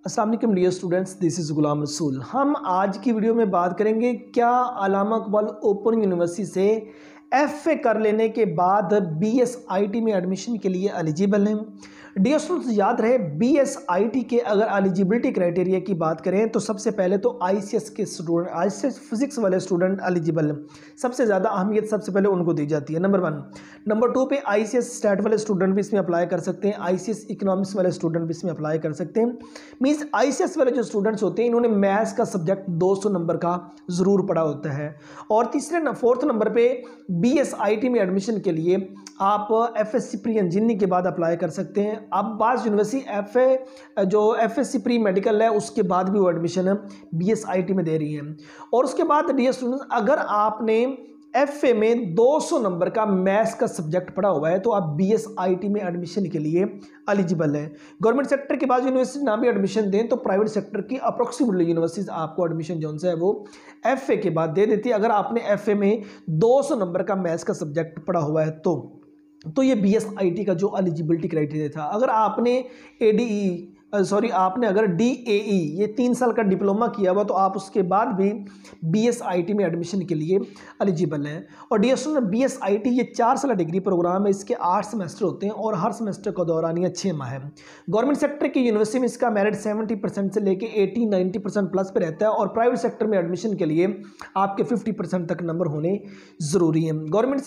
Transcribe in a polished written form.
अस्सलाम वालेकुम dear students, this is Ghulam Rasool. हम आज की वीडियो में बात करेंगे क्या अल्लामा इकबाल ओपन यूनिवर्सिटी से एफए कर लेने के बाद बीएसआईटी में एडमिशन के लिए एलिजिबल हैं। डियर स्टूडेंट्स, याद रहे बीएसआईटी के अगर एलिजिबिलिटी क्राइटेरिया की बात करें तो सबसे पहले तो आईसीएस के स्टूडेंट, आईसीएस फिजिक्स वाले स्टूडेंट एलिजिबल हैं। सबसे ज़्यादा अहमियत सबसे पहले उनको दी जाती है, नंबर 1। नंबर 2 पे आईसीएस स्टैट वाले स्टूडेंट भी इसमें अप्लाई कर सकते हैं, आईसीएस इकोनॉमिक्स वाले स्टूडेंट भी इसमें अप्लाई कर सकते हैं। मीन्स आईसीएस वाले जो स्टूडेंट्स होते हैं इन्होंने मैथ्स का सब्जेक्ट 200 नंबर का ज़रूर पढ़ा होता है। और फोर्थ नंबर पे बीएसआईटी में एडमिशन के लिए आप एफएससी प्री इंजीनियरिंग के बाद अप्लाई कर सकते हैं। अब बाज़ यूनिवर्सिटी जो एफएससी प्री मेडिकल है उसके बाद भी वो एडमिशन बीएसआईटी में दे रही है। और उसके बाद डियर स्टूडेंट्स, अगर आपने एफए में 200 नंबर का मैथ्स का सब्जेक्ट पढ़ा हुआ है तो आप बीएसआईटी में एडमिशन के लिए एलिजिबल हैं। गवर्नमेंट सेक्टर के बाद यूनिवर्सिटी ना भी एडमिशन दें तो प्राइवेट सेक्टर की अप्रोक्सीमेटली यूनिवर्सिटीज आपको एडमिशन जो है वो एफए के बाद दे देती है अगर आपने एफए में 200 नंबर का मैथ्स का सब्जेक्ट पढ़ा हुआ है तो ये बीएसआईटी का जो एलिजिबिलिटी क्राइटेरिया था। अगर आपने आपने अगर डीएई ये 3 साल का डिप्लोमा किया हुआ तो आप उसके बाद भी बीएसआईटी में एडमिशन के लिए एलिजिबल हैं। और डी स्टूडेंट, बीएसआईटी ये 4 साल डिग्री प्रोग्राम है, इसके 8 सेमेस्टर होते हैं और हर सेमेस्टर का दौरान ये 6 माह है। गवर्नमेंट सेक्टर की यूनिवर्सिटी में इसका मेरिट 70% से लेके 80-90% प्लस पे रहता है और प्राइवेट सेक्टर में एडमिशन के लिए आपके 50% तक नंबर होने ज़रूरी हैं। गवर्नमेंट